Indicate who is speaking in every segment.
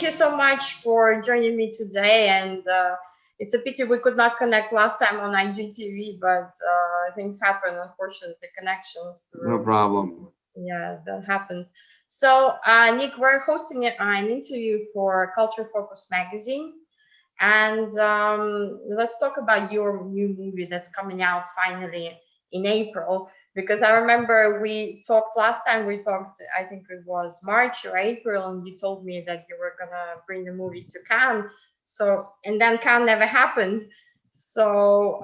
Speaker 1: you so much for joining me today. And it's a pity we could not connect last time on IGTV, but things happen, unfortunately, connections.
Speaker 2: No problem.
Speaker 1: Yeah, that happens. So, Nick, we're hosting an interview for Culture Focus magazine. And let's talk about your new movie that's coming out finally in April. Because I remember we talked last time, I think it was March or April, and you told me that you were gonna bring the movie to Cannes. So, and then Cannes never happened. So,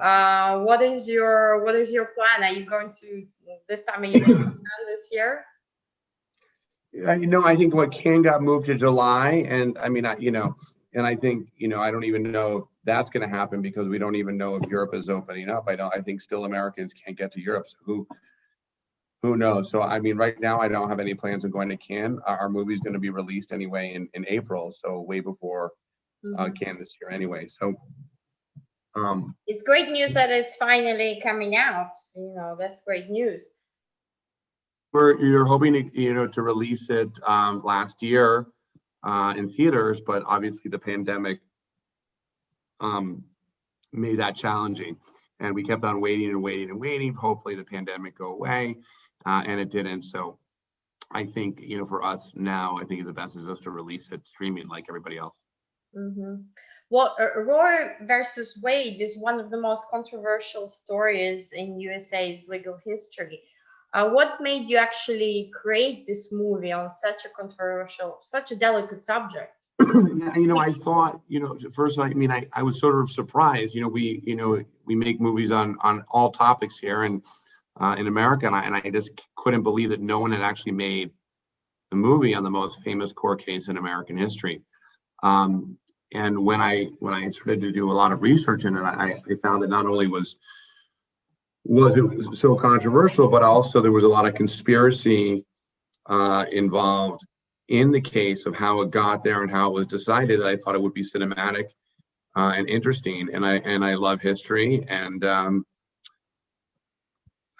Speaker 1: what is your plan? Are you going to this time? Are you going to Cannes this year?
Speaker 2: I think what Cannes got moved to July, and I mean, and I think, I don't even know if that's going to happen because we don't even know if Europe is opening up. I think still Americans can't get to Europe. So who knows? So, I mean, right now I don't have any plans on going to Cannes. Our movie's going to be released anyway in April. So way before Cannes this year anyway. So,
Speaker 1: it's great news that it's finally coming out. That's great news.
Speaker 2: you're hoping to release it last year in theaters, but obviously the pandemic made that challenging, and we kept on waiting and waiting and waiting. Hopefully the pandemic go away, and it didn't. So I think for us now, I think the best is just to release it streaming like everybody else.
Speaker 1: Well, Roe versus Wade is one of the most controversial stories in USA's legal history. What made you actually create this movie on such a controversial, such a delicate subject?
Speaker 2: Yeah, I thought, first, I mean, I was sort of surprised. We make movies on all topics here and in America, and I just couldn't believe that no one had actually made a movie on the most famous court case in American history. And when I started to do a lot of research in it, I found that not only was it so controversial, but also there was a lot of conspiracy involved in the case of how it got there and how it was decided. That I thought it would be cinematic and interesting, and I love history, and I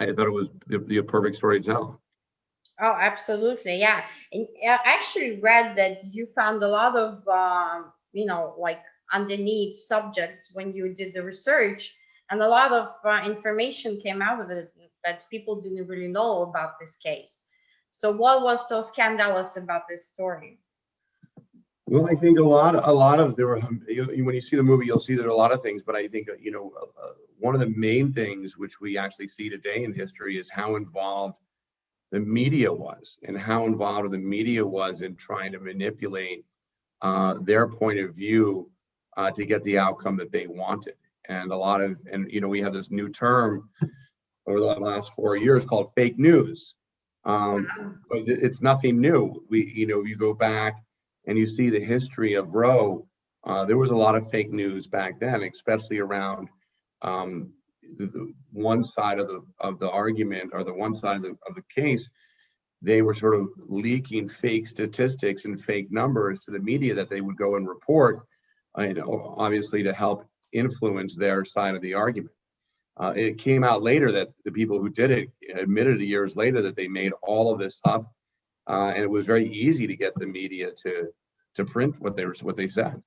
Speaker 2: thought it was the perfect story to tell.
Speaker 1: Oh, absolutely, yeah. And I actually read that you found a lot of like underneath subjects when you did the research, and a lot of information came out of it that people didn't really know about this case. So what was so scandalous about this story?
Speaker 2: Well, I think a lot of there were, when you see the movie, you'll see there are a lot of things, but I think one of the main things which we actually see today in history is how involved the media was, and how involved the media was in trying to manipulate their point of view to get the outcome that they wanted. And we have this new term over the last 4 years called fake news. But it's nothing new. You go back and you see the history of Roe. There was a lot of fake news back then, especially around the one side of the argument, or the one side of the case. They were sort of leaking fake statistics and fake numbers to the media that they would go and report, obviously to help influence their side of the argument. It came out later that the people who did it admitted years later that they made all of this up, and it was very easy to get the media to print what they said.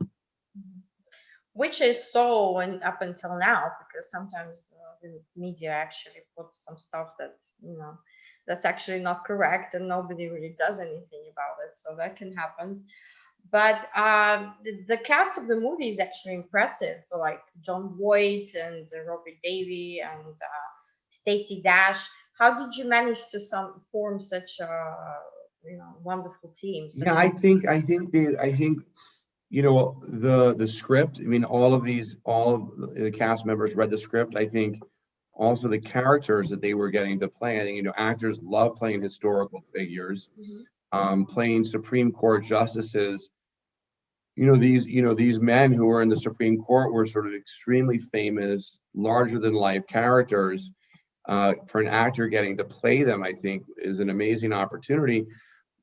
Speaker 1: Which is so, and up until now, because sometimes the media actually puts some stuff that that's actually not correct, and nobody really does anything about it. So that can happen. But the cast of the movie is actually impressive, like John Voight and Robert Davey and Stacey Dash. How did you manage to form such a wonderful team?
Speaker 2: Yeah, I think the script. I mean, all of the cast members read the script. I think also the characters that they were getting to play. I think actors love playing historical figures, playing Supreme Court justices. These men who were in the Supreme Court were sort of extremely famous, larger than life characters. For an actor getting to play them, I think, is an amazing opportunity.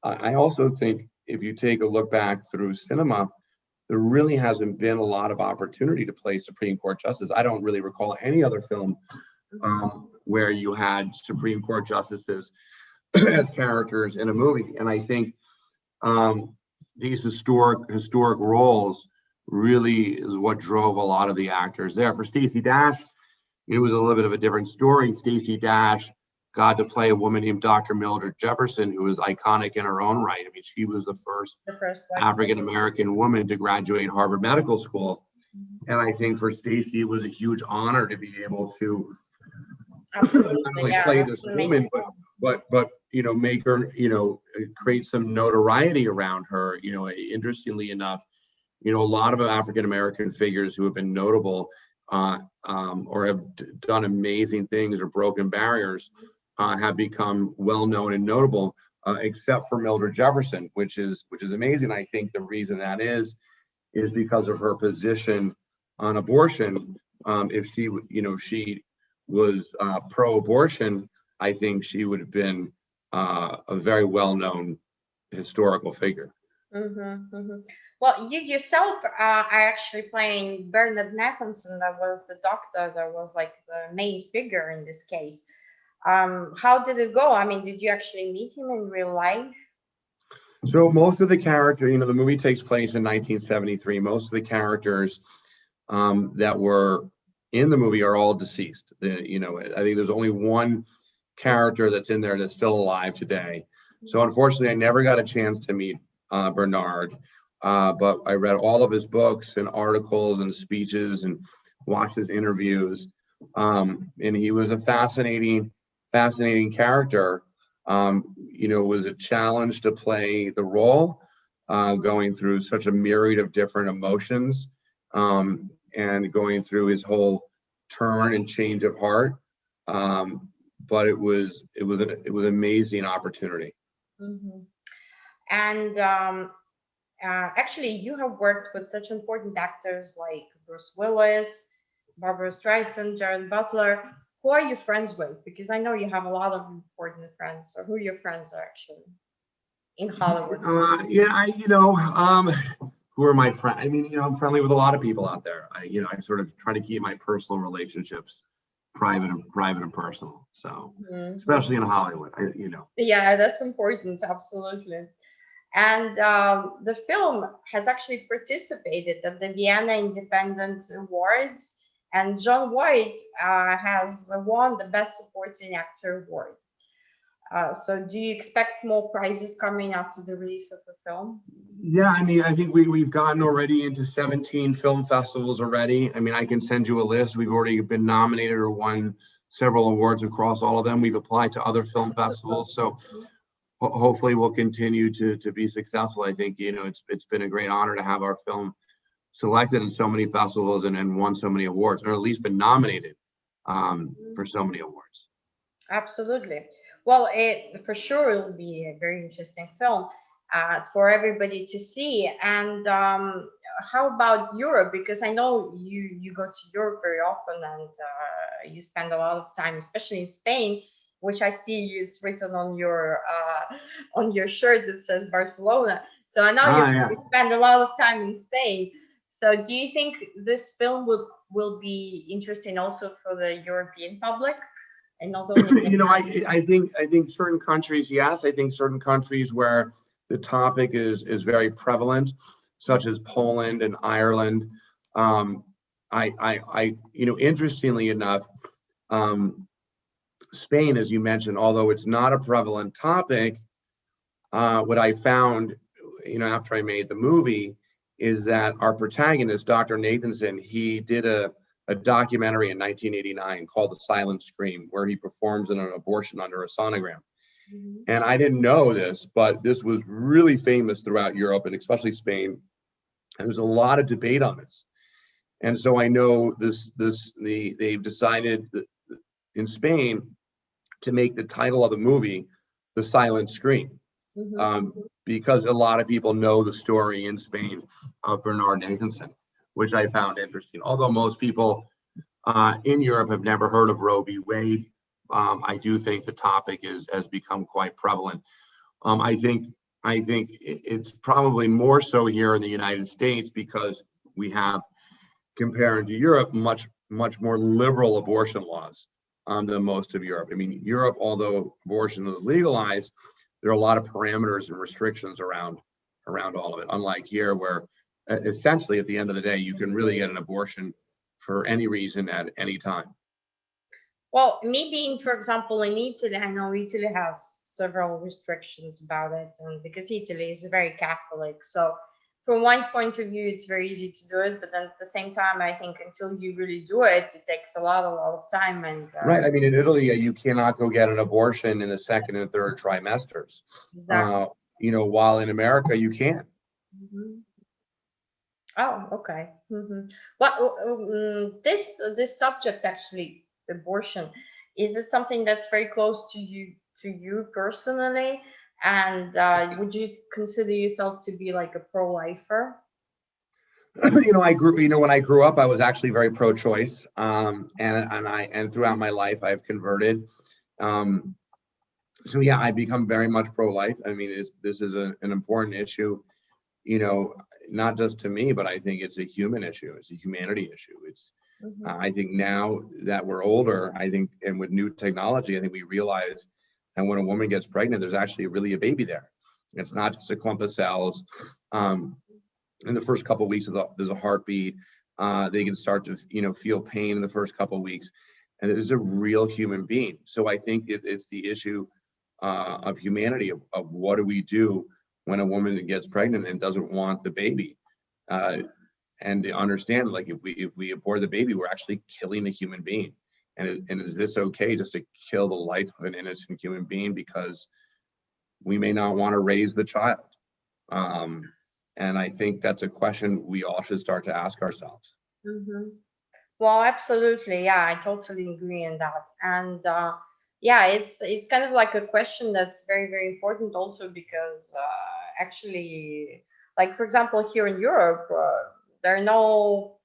Speaker 2: I also think if you take a look back through cinema, there really hasn't been a lot of opportunity to play Supreme Court justice. I don't really recall any other film where you had Supreme Court justices as characters in a movie. And I think these historic roles really is what drove a lot of the actors there. For Stacey Dash, it was a little bit of a different story. Stacey Dash got to play a woman named Dr. Mildred Jefferson, who was iconic in her own right. I mean, she was the first African-American woman to graduate Harvard Medical School. And I think for Stacey, it was a huge honor to be able to not only play this woman, but make her, create some notoriety around her. Interestingly enough, a lot of African American figures who have been notable or have done amazing things or broken barriers have become well known and notable, except for Mildred Jefferson, which is amazing. I think the reason that is because of her position on abortion. If she was pro-abortion, I think she would have been a very well-known historical figure.
Speaker 1: Well, you yourself are actually playing Bernard Nathanson. That was the doctor. That was like the main figure in this case. How did it go? I mean, did you actually meet him in real life?
Speaker 2: So most of the character, the movie takes place in 1973. Most of the characters that were in the movie are all deceased. I think there's only one character that's in there that's still alive today. So unfortunately, I never got a chance to meet Bernard, but I read all of his books and articles and speeches and watched his interviews. And he was a fascinating character. It was a challenge to play the role, going through such a myriad of different emotions, and going through his whole turn and change of heart. But it was an amazing opportunity.
Speaker 1: And actually, you have worked with such important actors like Bruce Willis, Barbara Streisand, Jared Butler. Who are you friends with? Because I know you have a lot of important friends. So who your friends are actually in Hollywood?
Speaker 2: Who are my friends? I mean, I'm friendly with a lot of people out there. I sort of try to keep my personal relationships private and personal. So, especially in Hollywood,
Speaker 1: Yeah, that's important. Absolutely. And the film has actually participated at the Vienna Independent Awards, and John Voight has won the Best Supporting Actor award. So do you expect more prizes coming after the release of the film?
Speaker 2: Yeah, I mean, I think we've gotten already into 17 film festivals already. I mean, I can send you a list. We've already been nominated or won several awards across all of them. We've applied to other film festivals. So hopefully we'll continue to be successful. I think, it's been a great honor to have our film selected in so many festivals and won so many awards, or at least been nominated for so many awards.
Speaker 1: Absolutely. Well, for sure it will be a very interesting film for everybody to see. And how about Europe? Because I know you go to Europe very often, and you spend a lot of time, especially in Spain, which I see it's written on your shirt that says Barcelona. So I know you spend a lot of time in Spain. So do you think this film will be interesting also for the European public? And not only
Speaker 2: I think certain countries, yes. I think certain countries where the topic is very prevalent, such as Poland and Ireland. Interestingly enough, Spain, as you mentioned, although it's not a prevalent topic, what I found, after I made the movie, is that our protagonist, Dr. Nathanson, he did a documentary in 1989 called The Silent Scream, where he performs in an abortion under a sonogram. And I didn't know this, but this was really famous throughout Europe and especially Spain. And there's a lot of debate on this. And so I know they've decided in Spain to make the title of the movie The Silent Scream, because a lot of people know the story in Spain of Bernard Nathanson, which I found interesting. Although most people in Europe have never heard of Roe v. Wade, I do think the topic has become quite prevalent. I think it's probably more so here in the United States because we have, compared to Europe, much more liberal abortion laws than most of Europe. I mean, Europe, although abortion is legalized, there are a lot of parameters and restrictions around around all of it. Unlike here, where essentially at the end of the day, you can really get an abortion for any reason at any time.
Speaker 1: Well, me being, for example, in Italy, I know Italy has several restrictions about it, and because Italy is very Catholic, so from one point of view, it's very easy to do it, but then at the same time, I think until you really do it, it takes a lot of time, and
Speaker 2: Right. I mean, in Italy, you cannot go get an abortion in the second and third trimesters.
Speaker 1: exactly.
Speaker 2: While in America, you can.
Speaker 1: Mhm. Oh, okay. What this subject actually, abortion, is it something that's very close to you personally? And would you consider yourself to be like a pro-lifer?
Speaker 2: When I grew up, I was actually very pro-choice. And throughout my life, I've converted. Um, so yeah, I become very much pro-life. I mean, this is an important issue, you know, not just to me, but I think it's a human issue. It's a humanity issue.
Speaker 1: Hmm.
Speaker 2: I think now that we're older, I think, and with new technology, I think we realize that when a woman gets pregnant, there's actually really a baby there. It's not just a clump of cells. Um, in the first couple of weeks there's a heartbeat. They can start to feel pain in the first couple of weeks, and it is a real human being. So I think it's the issue of humanity, of what do we do when a woman gets pregnant and doesn't want the baby, uh, and to understand, like, if we abort the baby, we're actually killing a human being. And is this okay just to kill the life of an innocent human being because we may not want to raise the child? um, and I think that's a question we all should start to ask ourselves.
Speaker 1: Hmm. Well, absolutely. Yeah, I totally agree on that. And yeah, it's kind of like a question that's very, very important also because actually, like for example, here in Europe, there are no,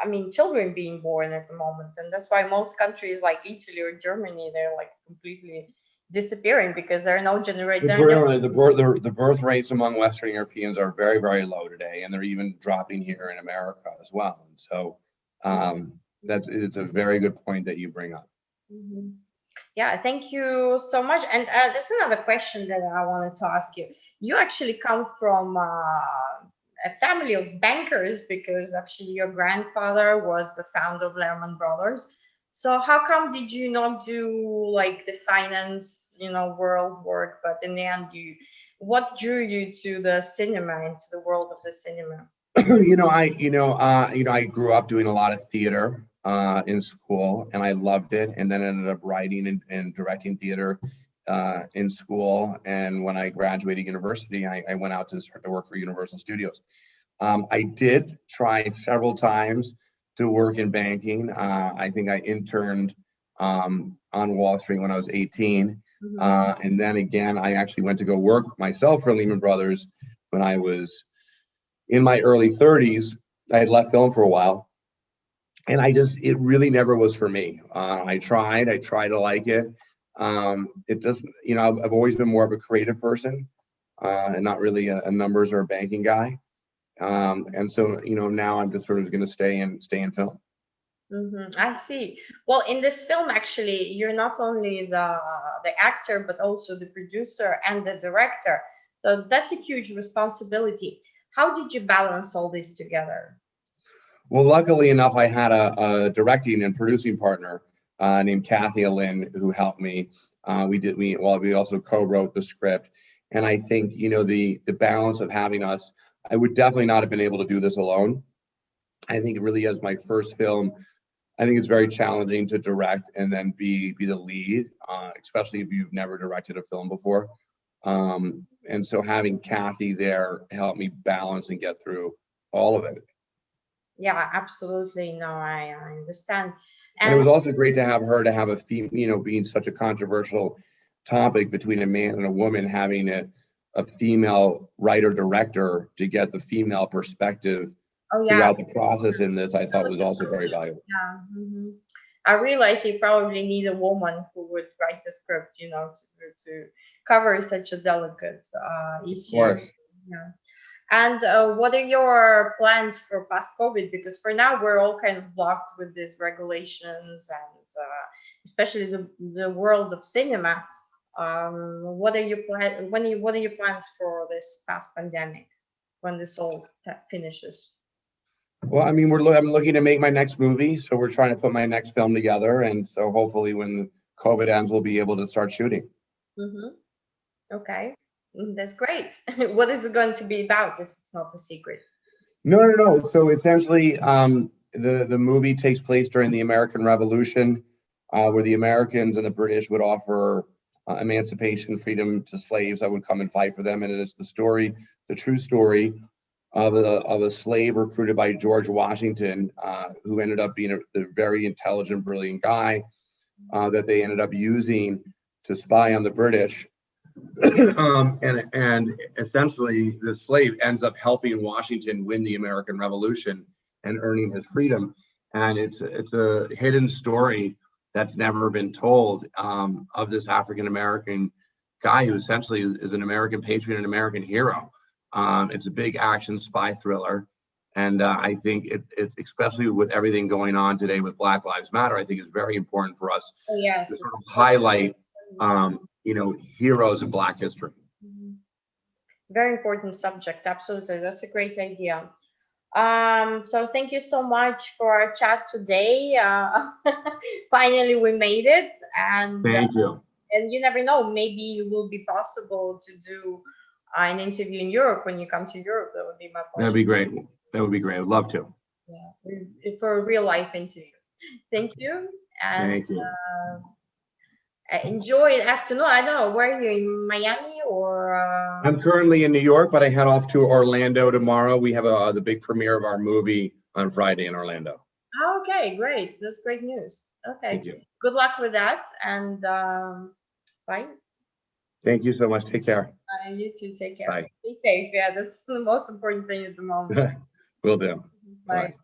Speaker 1: I mean, children being born at the moment, and that's why most countries like Italy or Germany, they're like completely disappearing because there are no
Speaker 2: The
Speaker 1: generation.
Speaker 2: birth, the birth, the birth rates among Western Europeans are very, very low today, and they're even dropping here in America as well. And so, it's a very good point that you bring up.
Speaker 1: Yeah, thank you so much. And there's another question that I wanted to ask you. You actually come from a family of bankers because actually your grandfather was the founder of Lehman Brothers. So how come did you not do like the finance, world work, but in the end what drew you to the cinema, into the world of the cinema?
Speaker 2: I grew up doing a lot of theater in school, and I loved it. And then ended up writing and directing theater in school. And when I graduated university, I went out to start to work for Universal Studios. I did try several times to work in banking. I think I interned on Wall Street when I was 18.
Speaker 1: Hmm.
Speaker 2: And then again, I actually went to go work myself for Lehman Brothers when I was in my early 30s. I had left film for a while, and it really never was for me. I tried to like it. It doesn't, I've always been more of a creative person, and not really a numbers or a banking guy. And so, now I'm just sort of going to stay in film.
Speaker 1: I see. Well, in this film, actually, you're not only the actor, but also the producer and the director. So that's a huge responsibility. How did you balance all this together?
Speaker 2: Well, luckily enough, I had a directing and producing partner named Kathy Lynn who helped me. We also co-wrote the script, and I think the balance of having us, I would definitely not have been able to do this alone. I think really as my first film, I think it's very challenging to direct and then be the lead, especially if you've never directed a film before. And so having Kathy there helped me balance and get through all of it.
Speaker 1: Yeah, absolutely. No, I understand.
Speaker 2: And it
Speaker 1: And
Speaker 2: was also great to have her, to have a being such a controversial topic between a man and a woman, having a female writer director to get the female perspective
Speaker 1: oh yeah,
Speaker 2: throughout the process in this, I thought was also very valuable.
Speaker 1: yeah. I realize you probably need a woman who would write the script, to cover such a delicate
Speaker 2: Of
Speaker 1: issue.
Speaker 2: course.
Speaker 1: Yeah. And what are your plans for past COVID? Because for now we're all kind of blocked with these regulations, and especially the world of cinema. What are your plans for this past pandemic? when this all finishes?
Speaker 2: Well, I mean, I'm looking to make my next movie, so we're trying to put my next film together, and so hopefully when COVID ends, we'll be able to start shooting.
Speaker 1: Mm-hmm. Okay. That's great. What is it going to be about? This is not a secret.
Speaker 2: No, no, no. So essentially, the movie takes place during the American Revolution, where the Americans and the British would offer emancipation, freedom to slaves that would come and fight for them. And it is the true story of a slave recruited by George Washington, who ended up being a very intelligent, brilliant guy that they ended up using to spy on the British. And essentially the slave ends up helping Washington win the American Revolution and earning his freedom. And it's a hidden story that's never been told, of this African American guy who essentially is an American patriot, an American hero. It's a big action spy thriller. And I think it's especially with everything going on today with Black Lives Matter, I think it's very important for us
Speaker 1: Oh, yes.
Speaker 2: to sort of highlight heroes in Black history.
Speaker 1: Very important subject. Absolutely. That's a great idea. So thank you so much for our chat today. Finally, we made it.
Speaker 2: Thank you.
Speaker 1: And you never know, maybe it will be possible to do an interview in Europe when you come to Europe. That would be my pleasure.
Speaker 2: That'd be great. That would be great. I'd love to.
Speaker 1: Yeah, for a real life interview. Thank you. And
Speaker 2: Thank you.
Speaker 1: enjoy the afternoon. I don't know, where are you, in Miami or?
Speaker 2: I'm currently in New York, but I head off to Orlando tomorrow. We have the big premiere of our movie on Friday in Orlando.
Speaker 1: Okay, great. That's great news. Okay.
Speaker 2: Thank you.
Speaker 1: Good luck with that, and bye.
Speaker 2: Thank you so much. Take care.
Speaker 1: You too. Take care.
Speaker 2: Bye.
Speaker 1: Be safe. Yeah, that's the most important thing at the moment.
Speaker 2: Will do.
Speaker 1: Bye.
Speaker 2: Bye.